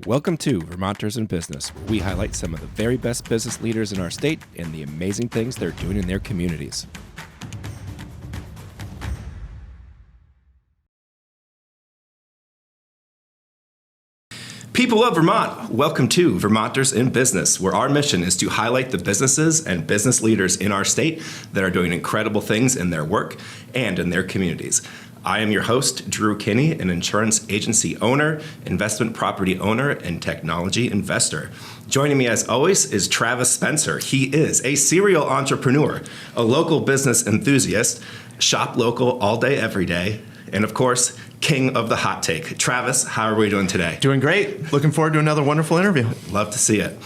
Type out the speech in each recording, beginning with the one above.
Welcome to Vermonters in Business, where we highlight some of the very best business leaders in our state and the amazing things they're doing in their communities. People of Vermont, welcome to Vermonters in Business, where our mission is to highlight the businesses and business leaders in our state that are doing incredible things in their work and in their communities. I am your host, Drew Kinney, an insurance agency owner, investment property owner, and technology investor. Joining me as always is Travis Spencer. He is a serial entrepreneur, a local business enthusiast, shop local all day, every day, and of course, king of the hot take. Travis, how are we doing today? Doing great. Looking forward to another wonderful interview. Love to see it.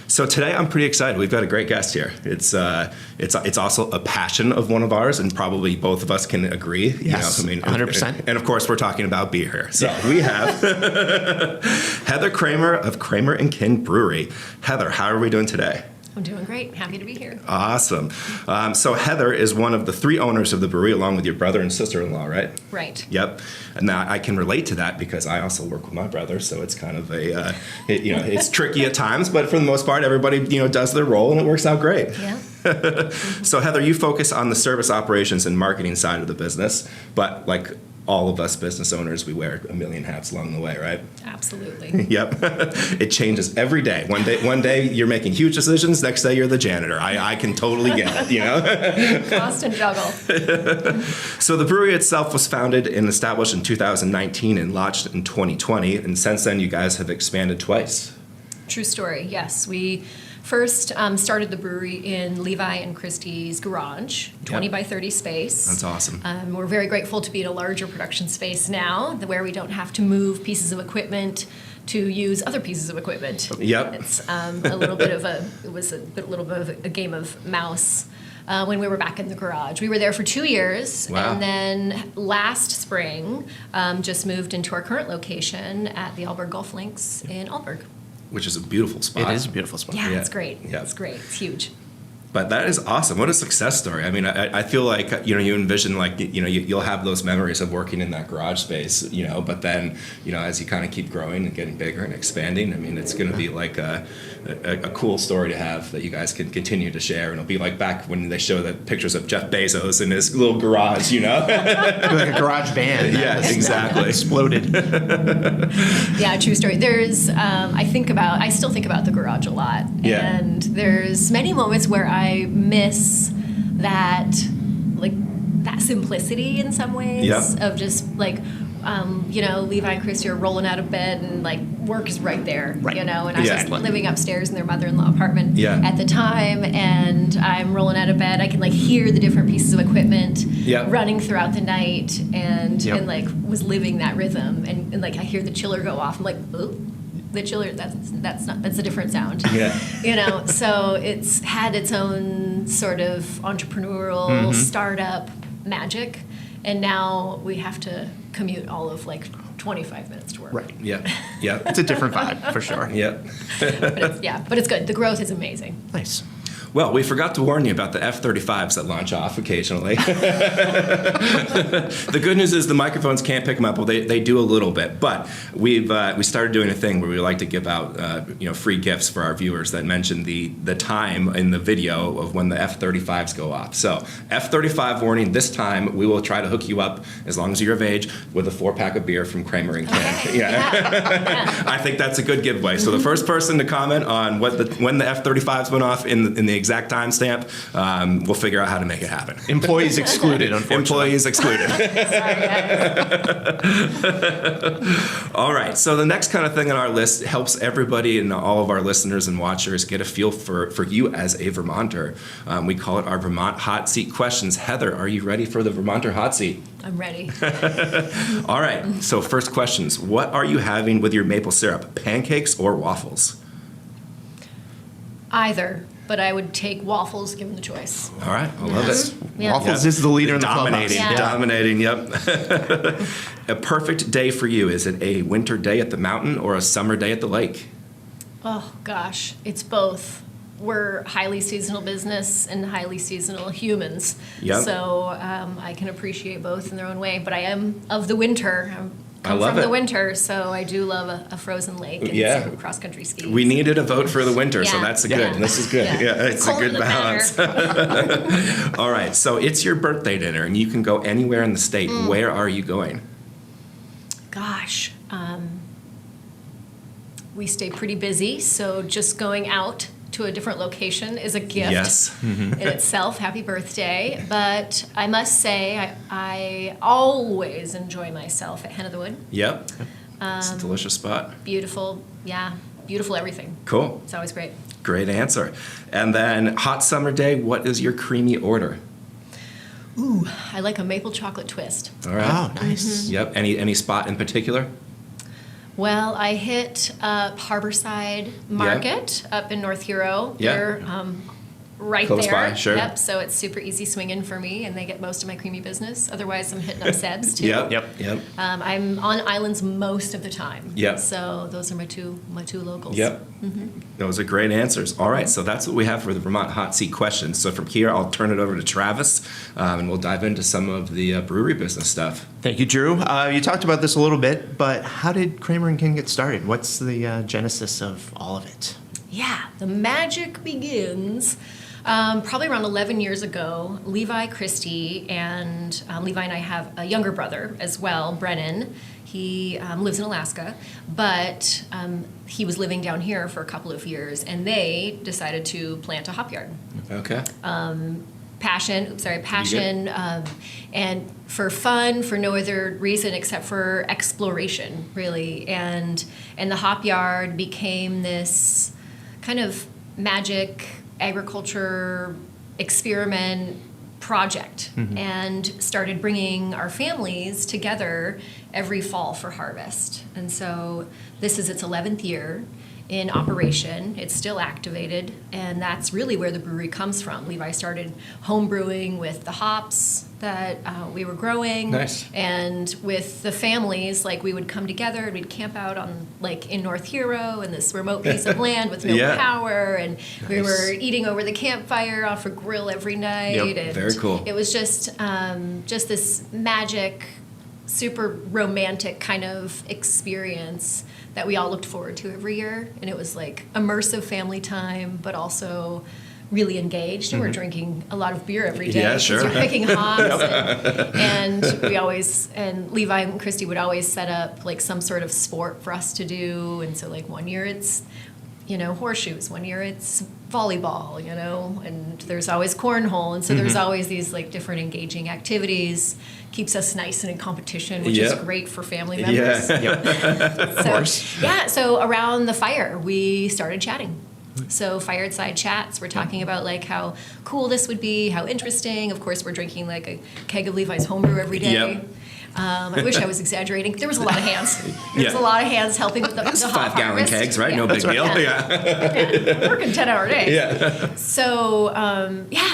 So today I'm pretty excited. We've got a great guest here. It's also a passion of one of ours, and probably both of us can agree. Yes, 100%. And of course, we're talking about beer here. So we have Heather Kraemer of Kraemer & Kin Brewery. Heather, how are we doing today? I'm doing great. Happy to be here. Awesome. So Heather is one of the three owners of the brewery, along with your brother and sister-in-law, right? Right. Yep. And now I can relate to that because I also work with my brother, so it's kind of it's tricky at times, but for the most part, everybody does their role and it works out great. Yeah. So Heather, you focus on the service operations and marketing side of the business, but like all of us business owners, we wear a million hats along the way, right? Absolutely. Yep. It changes every day. One day you're making huge decisions. Next day you're the janitor. I can totally get it, Constant juggle. So the brewery itself was founded and established in 2019 and launched in 2020. And since then, you guys have expanded twice. True story. Yes. We first started the brewery in Levi and Christie's garage, 20 by 30 space. That's awesome. We're very grateful to be in a larger production space now, where we don't have to move pieces of equipment to use other pieces of equipment. Yep. It's a little bit of a game of mouse. When we were back in the garage. We were there for 2 years. Wow. And then last spring, just moved into our current location at the Alburgh Golf Links in Alburgh. Which is a beautiful spot. It is a beautiful spot. Yeah, it's great. Yeah. It's great. It's huge. But that is awesome. What a success story. I mean, I feel like, you envision like, you'll have those memories of working in that garage space, but then, as you kind of keep growing and getting bigger and expanding, I mean, it's going to be like a cool story to have that you guys can continue to share. And it'll be like back when they show the pictures of Jeff Bezos in his little garage, Like a garage band. Yes, exactly. Exploded. Yeah, true story. There's, I still think about the garage a lot. Yeah. And there's many moments where I miss that simplicity in some ways. Yep. Of just Levi and Christy are rolling out of bed and work is right there, Right. And I was Exactly. living upstairs in their mother-in-law apartment Yeah. at the time, and I'm rolling out of bed. I can hear the different pieces of equipment Yep. running throughout the night, and Yep. was living that rhythm, and I hear the chiller go off. I'm like, oh, the chiller, that's a different sound. Yeah. So it's had its own sort of entrepreneurial startup magic, and now we have to commute all of 25 minutes to work. Right. Yeah. Yeah. It's a different vibe, for sure. Yeah. But it's good. The growth is amazing. Nice. Well, we forgot to warn you about the F-35s that launch off occasionally. The good news is the microphones can't pick them up. Well, they do a little bit, but we started doing a thing where we like to give out free gifts for our viewers that mention the time in the video of when the F-35s go off. So F-35 warning. This time we will try to hook you up, as long as you're of age, with a 4-pack of beer from Kraemer & Kin. Yeah. I think that's a good giveaway. So the first person to comment on when the F-35s went off in the exact timestamp, we'll figure out how to make it happen. Employees excluded, unfortunately. Employees excluded. All right. So the next kind of thing on our list helps everybody and all of our listeners and watchers get a feel for you as a Vermonter. We call it our Vermont Hot Seat Questions. Heather, are you ready for the Vermonter Hot Seat? I'm ready. All right. So first questions. What are you having with your maple syrup? Pancakes or waffles? Either, but I would take waffles given the choice. All right. I love it. Yeah. Waffles is the leader in the Dominating, clubhouse. Yeah. dominating, yep. A perfect day for you. Is it a winter day at the mountain or a summer day at the lake? Oh, gosh. It's both. We're highly seasonal business and highly seasonal humans. Yep. So I can appreciate both in their own way. But I am of the winter. come love from it. the winter, so I do love a frozen lake and Yeah. some cross-country skiing. We needed a vote for the winter, so Yeah. that's Yeah. good. This is good. Yeah, it's a Colder good the balance. better. All right, so it's your birthday dinner, and you can go anywhere in the state. Where are you going? Gosh, we stay pretty busy, so just going out to a different location is a gift Yes. in itself. Happy birthday. But I must say, I always enjoy myself at Hen of the Wood. Yep. It's a delicious spot. Beautiful, yeah, beautiful everything. Cool. It's always great. Great answer. And then hot summer day, what is your creamy order? Ooh, I like a maple chocolate twist. All right. Oh, nice. Yep. Any spot in particular? Well, I hit Harborside Market up in North Hero. Yeah. They're right Close there. by, sure. Yep, so it's super easy swinging for me, and they get most of my creamy business. Otherwise, I'm hitting up Seb's too. Yep. I'm on islands most of the time. Yep. So those are my two locals. Yep. Those are great answers. All right, so that's what we have for the Vermont Hot Seat Questions. So from here, I'll turn it over to Travis, and we'll dive into some of the brewery business stuff. Thank you, Drew. You talked about this a little bit, but how did Kraemer and King get started? What's the genesis of all of it? Yeah, the magic begins probably around 11 years ago. Levi Christie and Levi and I have a younger brother as well, Brennan. He lives in Alaska, but he was living down here for a couple of years, and they decided to plant a hop yard. Okay. Passion, and for fun, for no other reason except for exploration, really. And the hop yard became this kind of magic agriculture experiment project, and started bringing our families together every fall for harvest. And so this is its 11th year in operation. It's still activated, and that's really where the brewery comes from. Levi started home brewing with the hops that we were growing. Nice. And with the families, like, we would come together and we'd camp out on, like, in North Hero in this remote piece of land with no Yeah. power, and we Nice. were eating over the campfire off a grill every night. Yep. And Very cool. it was just this magic, super romantic kind of experience that we all looked forward to every year. And it was like immersive family time, but also really engaged. And we're drinking a lot of beer every day. Yeah, 'cause sure. You're picking hops. And we always, and Levi and Christy would always set up like some sort of sport for us to do. And so, like, one year it's, horseshoes, one year it's volleyball, and there's always cornhole. And so there's always these, like, different engaging activities. Keeps us nice and in competition, which is Yep. great for family members. Yeah. So around the fire, we started chatting. So fireside chats, we're talking about, like, how cool this would be, how interesting. Of course, we're drinking, like, a keg of Levi's homebrew every day. Yep. I wish I was exaggerating. There was a lot of hands. There was Yeah. a lot of hands helping with the It's hop 5-gallon harvest. kegs, right? Yeah. No big deal. Yeah. Yeah. Working 10-hour days. Yeah. So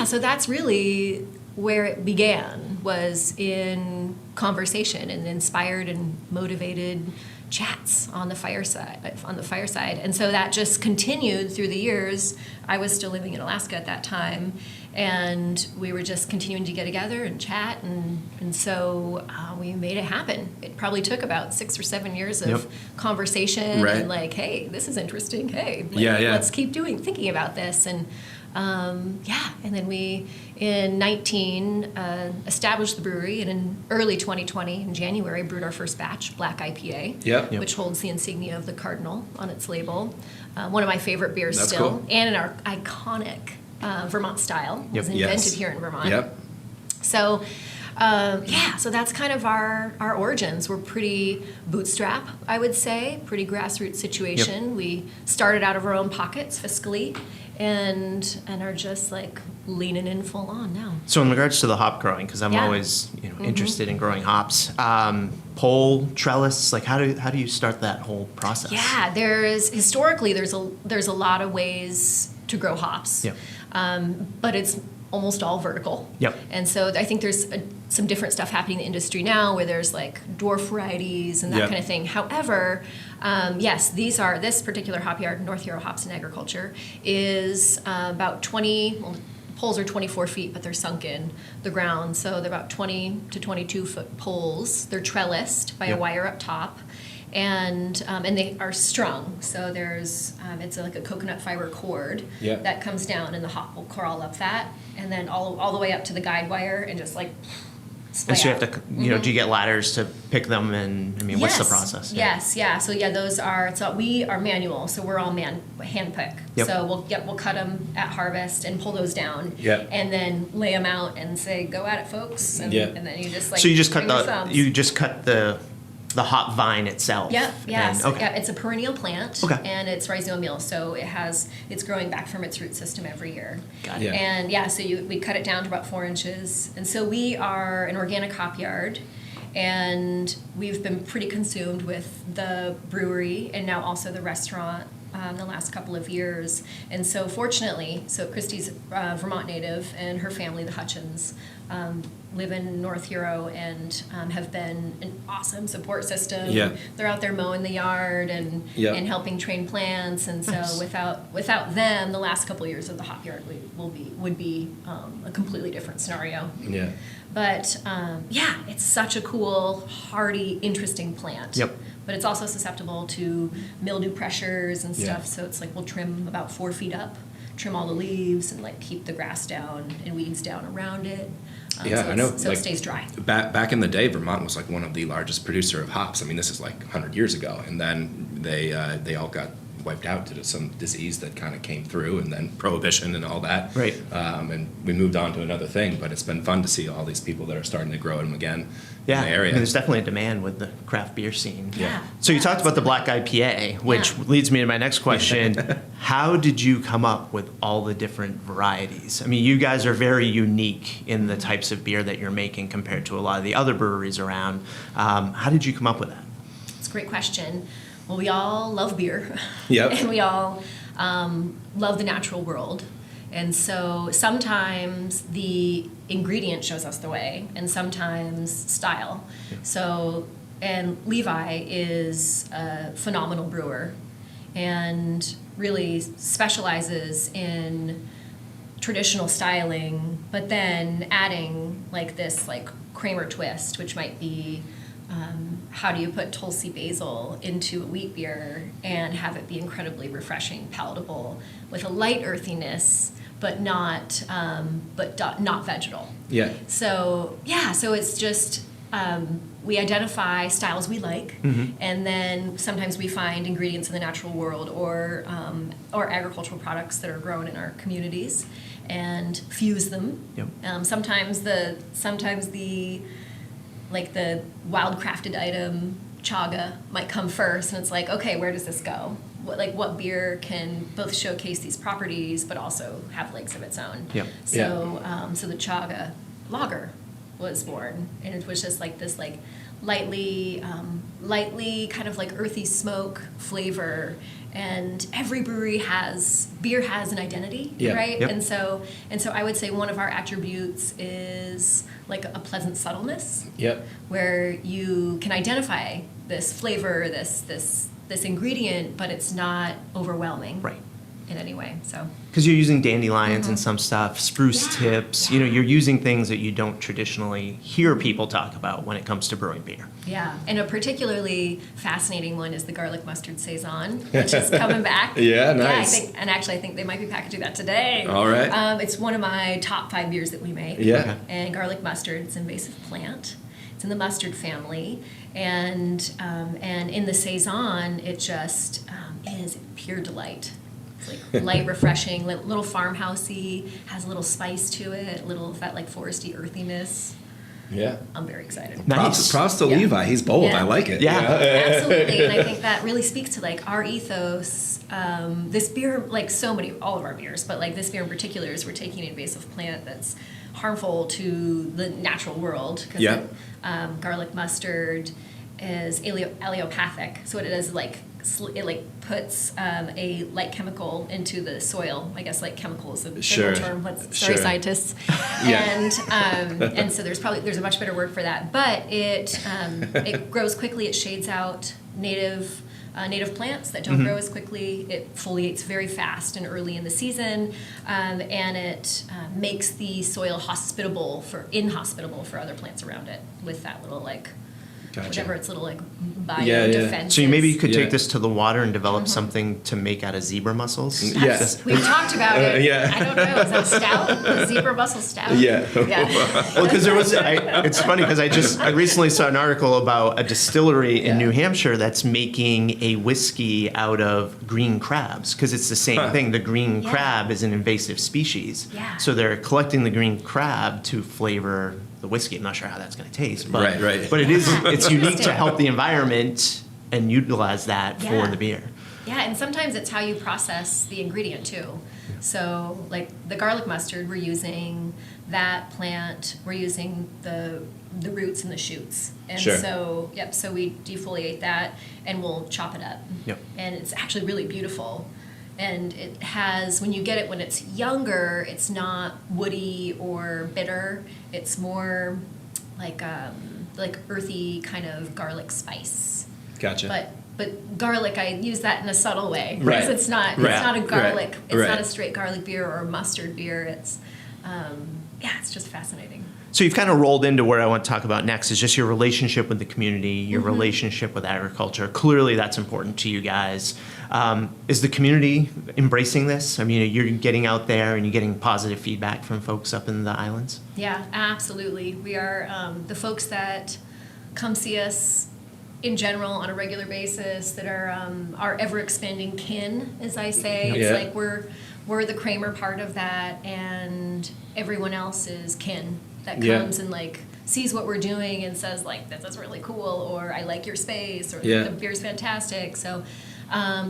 so that's really where it began, was in conversation and inspired and motivated chats on the fireside. And so that just continued through the years. I was still living in Alaska at that time, and we were just continuing to get together and chat, and so we made it happen. It probably took about 6 or 7 years of Yep. conversation, Right. and, like, hey, this is interesting. Hey, like, Yeah. let's keep thinking about this. And and then we, in 19, established the brewery, and in early 2020, in January, brewed our first batch, Black IPA, Yep. which holds the insignia of the cardinal on its label. One of my favorite beers That's still, cool. and in our iconic Vermont style. It was Yep. invented Yes. here in Vermont. Yep. So, so that's kind of our origins. We're pretty bootstrap, I would say, pretty grassroots situation. We started out of our own pockets fiscally, and are just, like, leaning in full on now. So in regards to the hop growing, because I'm Yeah. always interested in growing hops, pole, trellis, like how do you start that whole process? Yeah, historically there's a lot of ways to grow hops, Yep. but it's almost all vertical. Yep. And so I think there's some different stuff happening in the industry now, where there's, like, dwarf varieties and that Yep. kind of thing. However, yes, this particular hop yard, North Hero Hops and Agriculture, is about poles are 24 feet, but they're sunk in the ground. So they're about 20 to 22 foot poles. They're trellised by a wire up top. And they are strung. So there's, it's like a coconut fiber cord that comes down, and the hop will crawl up that. And then all the way up to the guide wire and just like And so you have to, do you get ladders to pick them? And I mean, what's the process? Yes, yeah. So yeah, those are. So we are manual. So we're all hand pick. Yep. So we'll cut them at harvest and pull those down. And then lay them out and say, "Go at it, folks." And, and then you just like. So you just cut the hop vine itself. Yep. Yes. Okay. Yeah. It's a perennial plant. Okay. And it's rhizomial, so it's growing back from its root system every year. Got it. And so we cut it down to about 4 inches. And so we are an organic hop yard, and we've been pretty consumed with the brewery and now also the restaurant the last couple of years. And so fortunately, Christy's Vermont native, and her family, the Hutchins, live in North Hero and have been an awesome support system. They're out there mowing the yard and helping train plants. And so without them, the last couple of years of the hop yard would be a completely different scenario. But it's such a cool, hardy, interesting plant. But it's also susceptible to mildew pressures and stuff. So it's like we'll trim about 4 feet up, trim all the leaves, and like keep the grass down and weeds down around it. I know. So it stays dry. Back in the day, Vermont was like one of the largest producer of hops. I mean, this is like 100 years ago, and then they all got wiped out due to some disease that kind of came through, and then prohibition and all that. Right. And we moved on to another thing, but it's been fun to see all these people that are starting to grow them again in the area. I mean, there's definitely a demand with the craft beer scene. Yeah. So you talked about the black IPA, which leads me to my next question. How did you come up with all the different varieties? I mean, you guys are very unique in the types of beer that you're making compared to a lot of the other breweries around. How did you come up with that? It's a great question. Well, we all love beer. And we all love the natural world. And so sometimes the ingredient shows us the way, and sometimes style. And Levi is a phenomenal brewer and really specializes in traditional styling, but then adding like this like Kraemer twist, which might be how do you put Tulsi basil into a wheat beer and have it be incredibly refreshing, palatable, with a light earthiness, but not vegetal. So it's just we identify styles we like, and then sometimes we find ingredients in the natural world or agricultural products that are grown in our communities and fuse them. Sometimes the like the wild crafted item chaga might come first, and it's like, okay, where does this go? What beer can both showcase these properties but also have legs of its own? So the chaga lager was born, and it was just like this like lightly kind of like earthy smoke flavor. And every beer has an identity, right? And so I would say one of our attributes is like a pleasant subtleness, where you can identify this flavor, this ingredient, but it's not overwhelming, in any way. So because you're using dandelions and some stuff, spruce tips, you're using things that you don't traditionally hear people talk about when it comes to brewing beer. And a particularly fascinating one is the garlic mustard saison, which is coming back. Nice. I think they might be packaging that today. All right. It's one of my top 5 beers that we make. And garlic mustard, it's an invasive plant. It's in the mustard family, and in the saison, it just is pure delight. It's like light, refreshing, little farmhousey, has a little spice to it, that like foresty earthiness. I'm very excited. Nice. Props to Levi. He's bold. I like it. Absolutely. And I think that really speaks to like our ethos. This beer, like all of our beers, but like this beer in particular, is we're taking an invasive plant that's harmful to the natural world. Garlic mustard is allelopathic, so what it does is it puts a light chemical into the soil. I guess like chemical is a general term. Sorry, scientists. And so there's a much better word for that. But it grows quickly. It shades out native native plants that don't grow as quickly. It foliates very fast and early in the season, and it makes the soil inhospitable for other plants around it with that little whatever its little bio defense. So maybe you could Yeah. take this to the water and develop something to make out of zebra mussels. Yes. We've talked about it. Yeah. I don't know. Is that stout? The zebra mussel stout? Yeah. Well, because it's funny because I recently saw an article about a distillery in New Hampshire that's making a whiskey out of green crabs because it's the same thing. The green crab is an invasive species. Yeah. So they're collecting the green crab to flavor the whiskey. I'm not sure how that's going to taste, but Right. but it's unique to help the environment and utilize that for Yeah. the beer. Yeah, and sometimes it's how you process the ingredient too. So, like the garlic mustard, we're using that plant. We're using the roots and the shoots, and Sure. so we defoliate that and we'll chop it up. Yep. And it's actually really beautiful. And it has, when you get it when it's younger, it's not woody or bitter. It's more like earthy kind of garlic spice. Gotcha. But garlic, I use that in a subtle way. Right. Because it's not Right. it's not a garlic. Right. It's Right. not a straight garlic beer or a mustard beer. It's it's just fascinating. So you've kind of rolled into where I want to talk about next is just your relationship with the community, your relationship with agriculture. Clearly, that's important to you guys. Is the community embracing this? I mean, you're getting out there and you're getting positive feedback from folks up in the islands? Yeah, absolutely. We are the folks that come see us in general on a regular basis that are our ever expanding kin, as I say. It's Yeah. like we're the Kraemer part of that, and everyone else is kin that Yeah. comes and sees what we're doing and says this is really cool, or I like your space, or Yeah. the beer's fantastic. So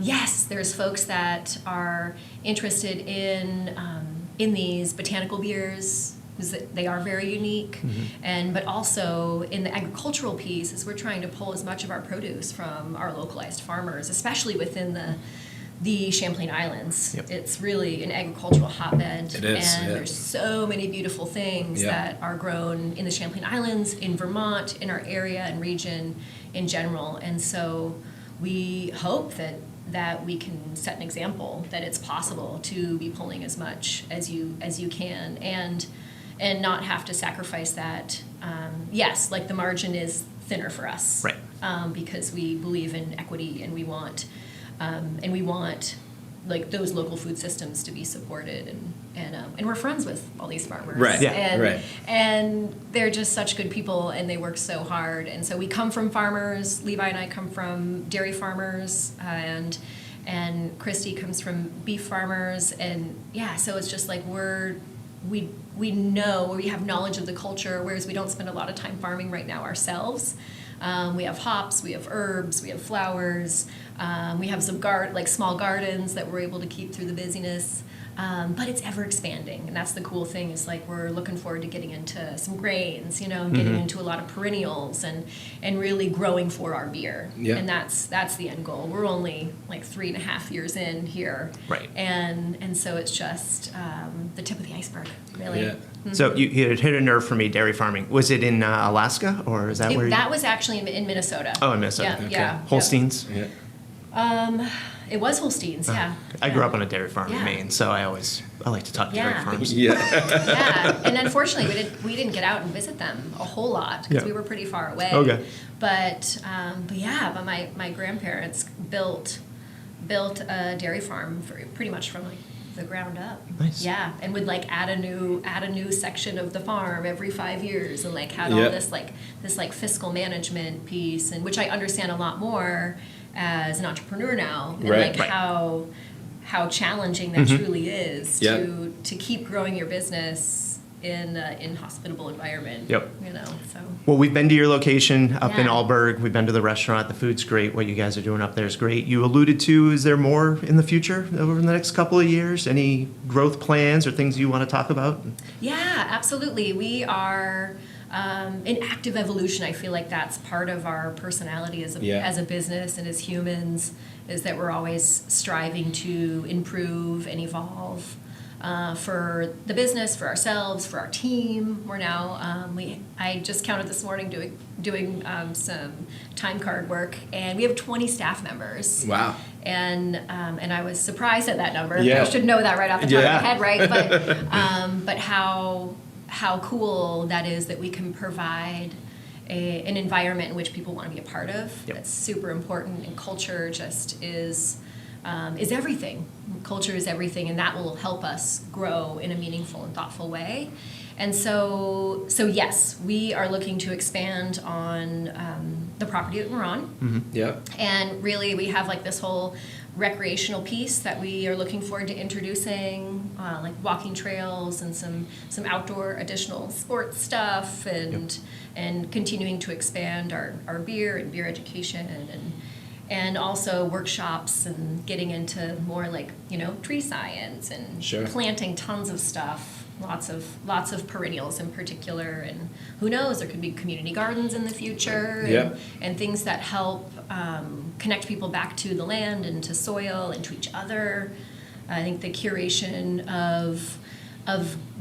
yes, there's folks that are interested in these botanical beers, because they are very unique, but also in the agricultural piece, is we're trying to pull as much of our produce from our localized farmers, especially within the Champlain Islands. Yep. It's really an agricultural hotbed, It is, and yeah. there's so many beautiful things Yeah. that are grown in the Champlain Islands, in Vermont, in our area and region in general. And so we hope that we can set an example that it's possible to be pulling as much as you can and not have to sacrifice that. Yes, the margin is thinner for us, Right. Because we believe in equity and we want those local food systems to be supported, and we're friends with all these farmers, Right. Yeah. And, Right. and they're just such good people, and they work so hard. And so we come from farmers. Levi and I come from dairy farmers, and Christy comes from beef farmers, and so it's just we know, we have knowledge of the culture, whereas we don't spend a lot of time farming right now ourselves. We have hops, we have herbs, we have flowers, we have some small gardens that we're able to keep through the busyness. But it's ever expanding, and that's the cool thing. Is we're looking forward to getting into some grains, and getting into a lot of perennials, and really growing for our beer. Yeah. And that's the end goal. We're only 3.5 years in here, Right. And so it's just the tip of the iceberg, really. Yeah. So you hit a nerve for me, dairy farming. Was it in Alaska, or is that where That was actually in Minnesota. Oh, in Minnesota. Yeah, Okay. yeah. Holsteins? Yeah. It was Holsteins, yeah. I grew up on a dairy farm Yeah. in Maine, so I like to talk dairy Yeah. farms. Yeah. Yeah, and unfortunately, we didn't get out and visit them a whole lot because Yeah. we were pretty far away. Okay. But my grandparents built a dairy farm pretty much from the ground up. Nice. Yeah, and would add a new section of the farm every 5 years, and had all Yeah. this fiscal management piece, and which I understand a lot more as an entrepreneur now, and Right. Right. how challenging that truly is Yeah. to keep growing your business in an inhospitable environment. Yep. So Well, we've been to your location up in Yeah. Alburgh. We've been to the restaurant. The food's great. What you guys are doing up there is great. You alluded to, is there more in the future over the next couple of years? Any growth plans or things you want to talk about? yeah, absolutely. We are in active evolution. I feel like that's part of our personality as a business and as humans, is that we're always striving to improve and evolve. for the business, for ourselves, for our team. We're now I just counted this morning doing some time card work, and we have 20 staff members. Wow. And I was surprised at that number. Yeah. I should know that right off the top Yeah. of my head, right? But how cool that is that we can provide an environment in which people want to be a part of. Yep. That's super important, and culture just is everything. Culture is everything, and that will help us grow in a meaningful and thoughtful way. And so yes, we are looking to expand on the property that we're on. Yep. And really, we have like this whole recreational piece that we are looking forward to introducing, like walking trails and some outdoor additional sports stuff, and continuing to expand our beer and beer education, and also workshops, and getting into more like, tree science and Sure. planting tons of stuff. Lots of perennials in particular, and who knows, there could be community gardens in the future, and things that help connect people back to the land and to soil and to each other. I think the curation of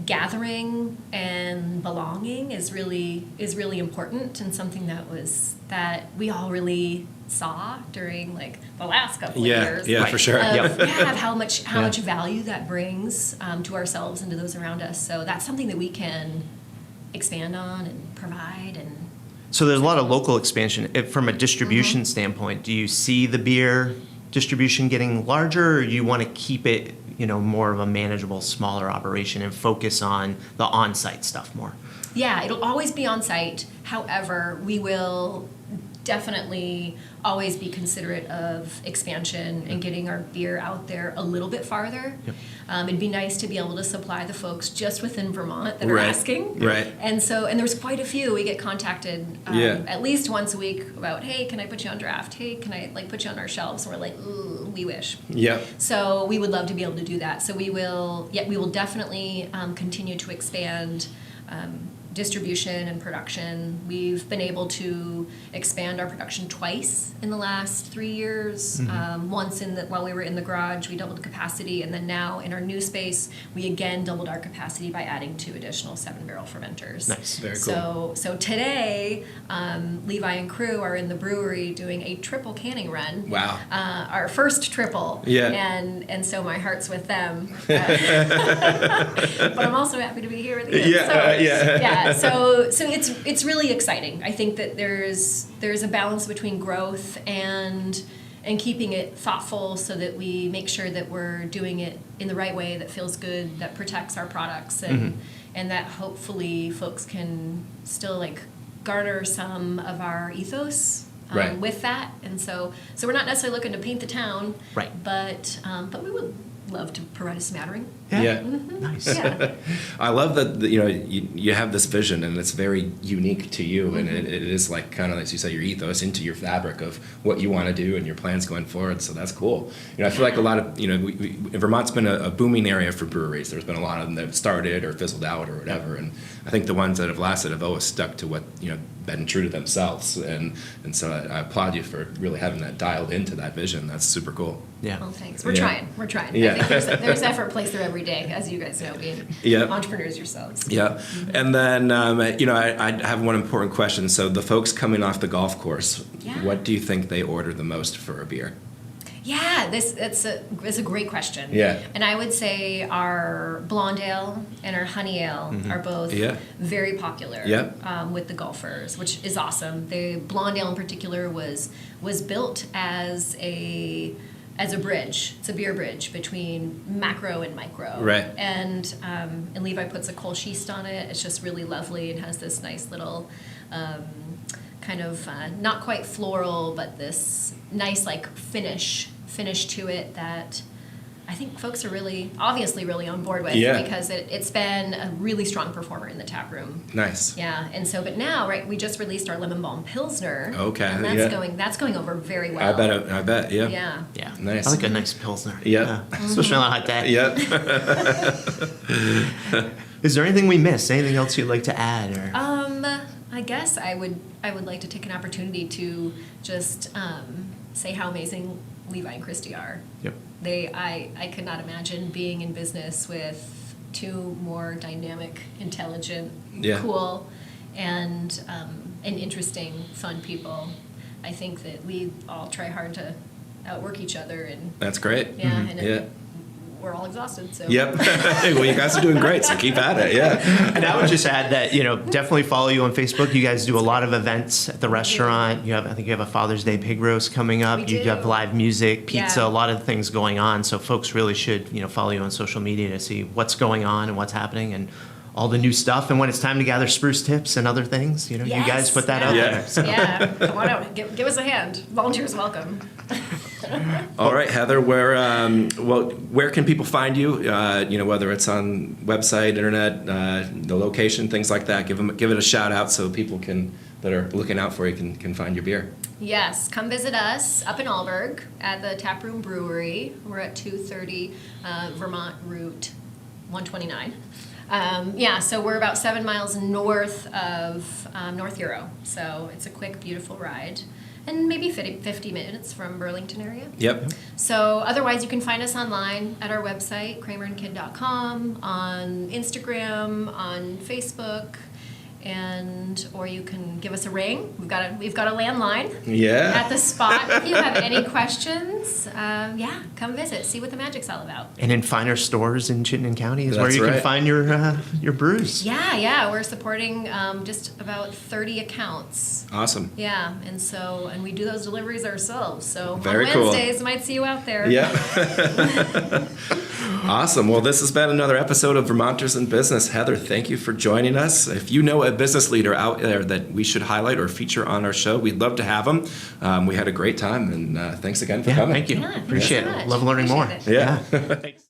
gathering and belonging is really important, and something that we all really saw during like the last couple of years. Yeah, for sure. How much value that brings to ourselves and to those around us. So that's something that we can expand on and provide. And So there's a lot of local expansion. From a distribution standpoint, do you see the beer distribution getting larger, or you want to keep it, more of a manageable, smaller operation and focus on the on-site stuff more? yeah, it'll always be on site. However, we will definitely always be considerate of expansion and getting our beer out there a little bit farther. Yep. It'd be nice to be able to supply the folks just within Vermont that are Right. asking. Right. And there's quite a few. We get contacted at least once a week about, hey, can I put you on draft? Hey, can I put you on our shelves? And we're like, ooh, we wish. Yep. So we would love to be able to do that. So we will definitely continue to expand distribution and production. We've been able to expand our production twice in the last 3 years. Once while we were in the garage, we doubled capacity, and then now in our new space, we again doubled our capacity by adding 2 additional 7-barrel fermenters. Nice. Very cool. So today, Levi and crew are in the brewery doing a triple canning run. Wow. Our first triple. Yeah. And so my heart's with them. But I'm also happy to be here with you. Yeah. So it's really exciting. I think that there's a balance between growth and keeping it thoughtful, so that we make sure that we're doing it in the right way that feels good, that protects our products, and that hopefully folks can still garner some of our ethos Right. with that. And so we're not necessarily looking to paint the town, Right. but we would love to provide a smattering. Yeah. Nice. Yeah. I love that you have this vision, and it's very unique to you, and it is kind of, as you say, your ethos into your fabric of what you want to do and your plans going forward. So that's cool. I feel like a lot of Vermont's been a booming area for breweries. There's been a lot of them that have started or fizzled out or whatever, and I think the ones that have lasted have always stuck to what been true to themselves, and so I applaud you for really having that dialed into that vision. That's super cool. Yeah. Well, thanks. We're Yeah. trying. Yeah. I think there's effort placed there every day, as you guys know, being Yeah. entrepreneurs yourselves. Yeah, and then I have one important question. So the folks coming off the golf course, Yeah. what do you think they order the most for a beer? Yeah, it's a great question. Yeah. And I would say our blonde ale and our honey ale are both Yeah. very popular with the golfers, which is awesome. The blonde ale in particular was built as a bridge. It's a beer bridge between macro and micro. Right. And Levi puts a Kolschist on it. It's just really lovely and has this nice little kind of not quite floral, but this nice finish to it that I think folks are obviously really on board with, because it's been a really strong performer in the tap room. Nice. Yeah, and so, but now, right, we just released our Lemon Balm Pilsner. Okay, and that's going over very well. I bet. Yeah. Yeah. Yeah. Nice. I like a nice Pilsner. Yeah. Especially on a hot day. Yep. Is there anything we missed? Anything else you'd like to add? Or? I guess I would like to take an opportunity to just say how amazing Levi and Christy are. Yep. I could not imagine being in business with two more dynamic, intelligent, Yeah. cool, and interesting, fun people. I think that we all try hard to outwork each other, and That's great. and we're all exhausted. So Yep. Well, you guys are doing great, so keep at it. Yeah. And I would just add that, definitely follow you on Facebook. You guys do a lot of events at the restaurant. I think you have a Father's Day pig roast coming up. We You do. have live music, pizza, Yeah. a lot of things going on. So folks really should, follow you on social media to see what's going on and what's happening and all the new stuff. And when it's time to gather spruce tips and other things, you guys put that out Yeah. there. So. Yeah, come on out. Give us a hand. Volunteers welcome. All right, Heather. Where can people find you? Whether it's on website, internet, the location, things like that. Give it a shout out so people that are looking out for you can find your beer. Yes, come visit us up in Alburgh at the Taproom Brewery. We're at 230 Vermont Route 129. So we're about 7 miles north of North Euro. So it's a quick, beautiful ride. And maybe 50 minutes from Burlington area. Yep. So otherwise, you can find us online at our website, kraemerandkid.com, on Instagram, on Facebook, or you can give us a ring. We've got a landline Yeah. at the spot. If you have any questions, come visit. See what the magic's all about. And in finer stores in Chittenden County is where That's you right. can find your brews. Yeah, we're supporting just about 30 accounts. Awesome. Yeah, and we do those deliveries ourselves. So Very on cool. Wednesdays, might see you out there. Yeah. Awesome. Well, this has been another episode of Vermonters in Business. Heather, thank you for joining us. If you know a business leader out there that we should highlight or feature on our show, we'd love to have them. We had a great time, and thanks again for coming. Thank you. Yeah, Appreciate thanks so it. much. Love learning more. Appreciate it. Yeah. Thanks.